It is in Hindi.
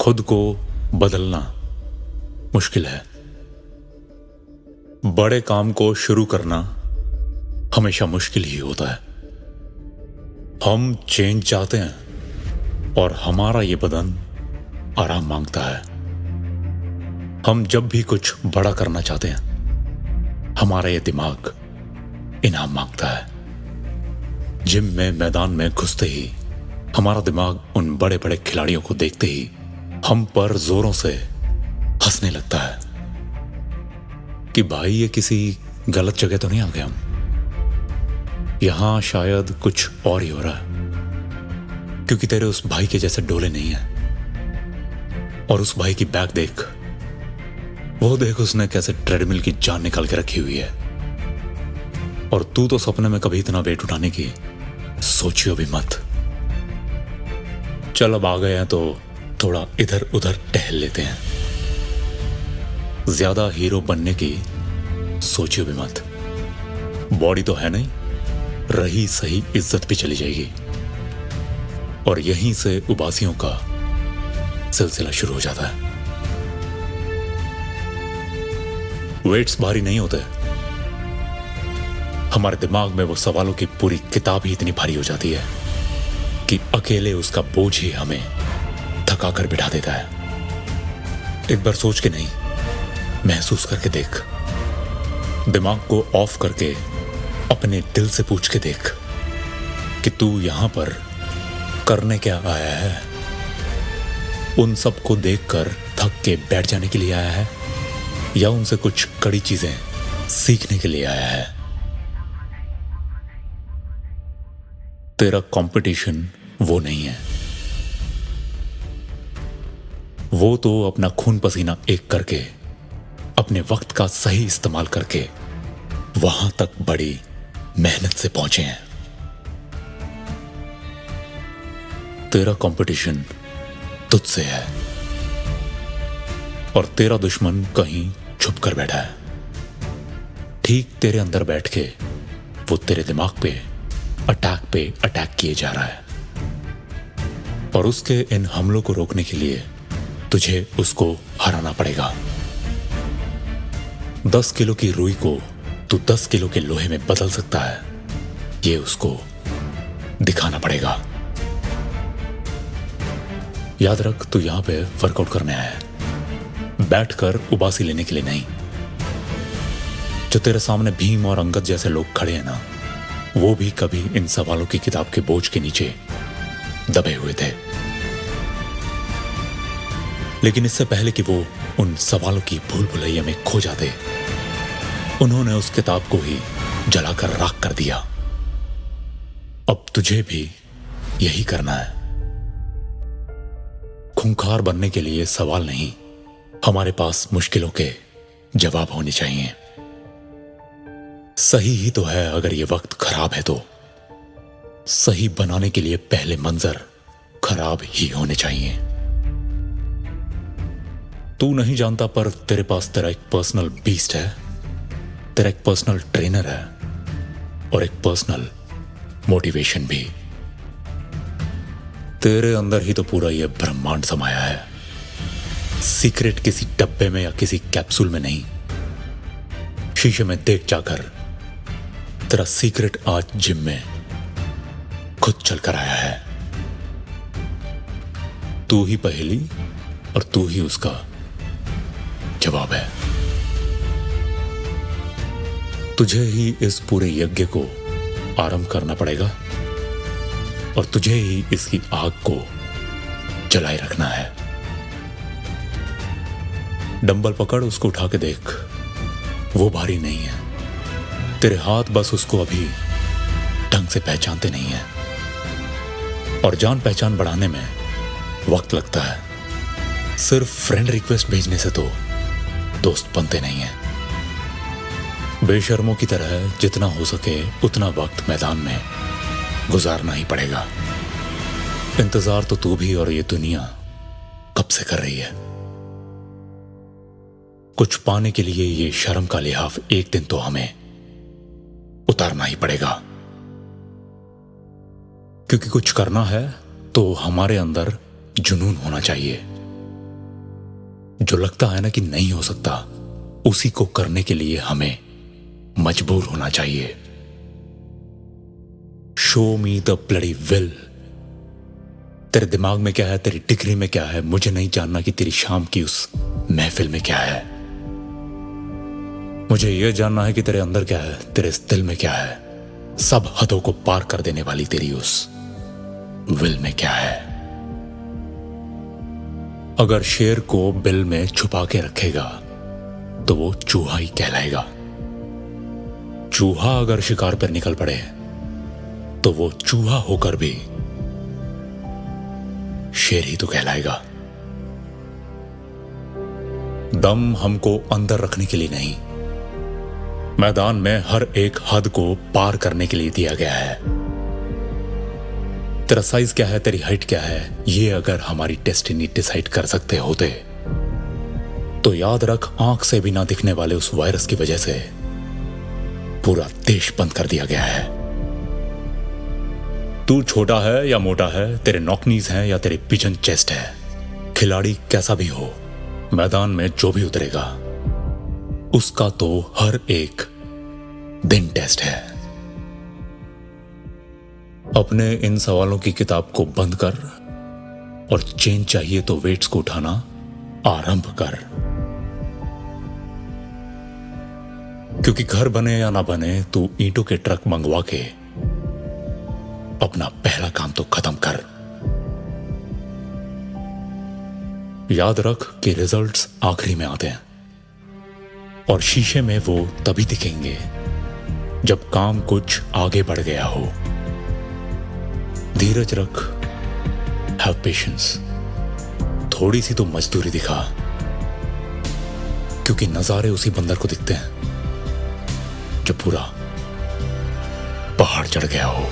खुद को बदलना मुश्किल है। बड़े काम को शुरू करना हमेशा मुश्किल ही होता है। हम चेंज चाहते हैं और हमारा ये बदन आराम मांगता है। हम जब भी कुछ बड़ा करना चाहते हैं, हमारा ये दिमाग इनाम मांगता है। जिम में मैदान में घुसते ही हमारा दिमाग उन बड़े बड़े खिलाड़ियों को देखते ही हम पर जोरों से हंसने लगता है कि भाई ये किसी गलत जगह तो नहीं आ गए हम, यहां शायद कुछ और ही हो रहा है, क्योंकि तेरे उस भाई के जैसे डोले नहीं है। और उस भाई की बैक देख, वो देख उसने कैसे ट्रेडमिल की जान निकाल के रखी हुई है, और तू तो सपने में कभी इतना वेट उठाने की सोचियो भी मत। चल अब आ गए हैं तो थोड़ा इधर उधर टहल लेते हैं। ज्यादा हीरो बनने की सोचियो भी मत। बॉडी तो है नहीं, रही सही इज्जत भी चली जाएगी, और यहीं से उबासियों का सिलसिला शुरू हो जाता है। वेट्स भारी नहीं होते, हमारे दिमाग में वो सवालों की पूरी किताब ही इतनी भारी हो जाती है कि अकेले उसका बोझ ही हमें थका कर बिठा देता है। एक बार सोच के नहीं, महसूस करके देख। दिमाग को ऑफ करके अपने दिल से पूछ के देख कि तू यहां पर करने क्या आया है। उन सबको देखकर थक के बैठ जाने के लिए आया है, या उनसे कुछ कड़ी चीजें सीखने के लिए आया है। तेरा कंपटीशन वो नहीं है। वो तो अपना खून पसीना एक करके, अपने वक्त का सही इस्तेमाल करके वहां तक बड़ी मेहनत से पहुंचे हैं। तेरा कंपटीशन तुझसे है, और तेरा दुश्मन कहीं छुप कर बैठा है। ठीक तेरे अंदर बैठ के वो तेरे दिमाग पे अटैक किए जा रहा है, और उसके इन हमलों को रोकने के लिए तुझे उसको हराना पड़ेगा। 10 किलो की रुई को तू 10 किलो के लोहे में बदल सकता है, ये उसको दिखाना पड़ेगा। याद रख, तू यहां पे वर्कआउट करने आया है, बैठकर उबासी लेने के लिए नहीं। जो तेरे सामने भीम और अंगद जैसे लोग खड़े हैं ना, वो भी कभी इन सवालों की किताब के बोझ के नीचे दबे हुए थे। लेकिन इससे पहले कि वो उन सवालों की भूल भुलैया में खो जाते, उन्होंने उस किताब को ही जलाकर राख कर दिया। अब तुझे भी यही करना है। खूंखार बनने के लिए सवाल नहीं, हमारे पास मुश्किलों के जवाब होने चाहिए। सही ही तो है, अगर ये वक्त खराब है तो सही बनाने के लिए पहले मंजर खराब ही होने चाहिए। तू नहीं जानता, पर तेरे पास तेरा एक पर्सनल बीस्ट है, तेरा एक पर्सनल ट्रेनर है, और एक पर्सनल मोटिवेशन भी। तेरे अंदर ही तो पूरा यह ब्रह्मांड समाया है। सीक्रेट किसी डब्बे में या किसी कैप्सूल में नहीं, शीशे में देख जाकर तेरा सीक्रेट आज जिम में खुद चलकर आया है। तू ही पहेली और तू ही उसका जवाब है। तुझे ही इस पूरे यज्ञ को आरंभ करना पड़ेगा, और तुझे ही इसकी आग को जलाए रखना है। डंबल पकड़, उसको उठा के देख, वो भारी नहीं है। तेरे हाथ बस उसको अभी ढंग से पहचानते नहीं है, और जान पहचान बढ़ाने में वक्त लगता है। सिर्फ फ्रेंड रिक्वेस्ट भेजने से तो दोस्त बनते नहीं है। बेशर्मों की तरह जितना हो सके उतना वक्त मैदान में गुजारना ही पड़ेगा। इंतजार तो तू भी और ये दुनिया कब से कर रही है। कुछ पाने के लिए ये शर्म का लिहाफ एक दिन तो हमें उतारना ही पड़ेगा, क्योंकि कुछ करना है तो हमारे अंदर जुनून होना चाहिए, जो लगता है ना कि नहीं हो सकता, उसी को करने के लिए हमें मजबूर होना चाहिए। Show me the bloody will. तेरे दिमाग में क्या है, तेरी डिग्री में क्या है, मुझे नहीं जानना कि तेरी शाम की उस महफिल में क्या है। मुझे यह जानना है कि तेरे अंदर क्या है, तेरे इस दिल में क्या है, सब हदों को पार कर देने वाली तेरी उस विल में क्या है। अगर शेर को बिल में छुपा के रखेगा तो वो चूहा ही कहलाएगा। चूहा अगर शिकार पर निकल पड़े तो वो चूहा होकर भी शेर ही तो कहलाएगा। दम हमको अंदर रखने के लिए नहीं, मैदान में हर एक हद को पार करने के लिए दिया गया है। तेरा साइज क्या है, तेरी हाइट क्या है, ये अगर हमारी डेस्टिनी डिसाइड कर सकते होते तो याद रख, आंख से भी ना दिखने वाले उस वायरस की वजह से पूरा देश बंद कर दिया गया है। तू छोटा है या मोटा है, तेरे नॉकनीज हैं या तेरे पिजन चेस्ट है, खिलाड़ी कैसा भी हो, मैदान में जो भी उतरेगा उसका तो हर एक दिन टेस्ट है। अपने इन सवालों की किताब को बंद कर और चेंज चाहिए तो वेट्स को उठाना आरंभ कर। क्योंकि घर बने या ना बने, तू ईंटों के ट्रक मंगवा के अपना पहला काम तो खत्म कर। याद रख कि रिजल्ट्स आखिरी में आते हैं और शीशे में वो तभी दिखेंगे जब काम कुछ आगे बढ़ गया हो। धीरज रख, हैव पेशेंस, थोड़ी सी तो मजदूरी दिखा, क्योंकि नजारे उसी बंदर को दिखते हैं जो पूरा पहाड़ चढ़ गया हो।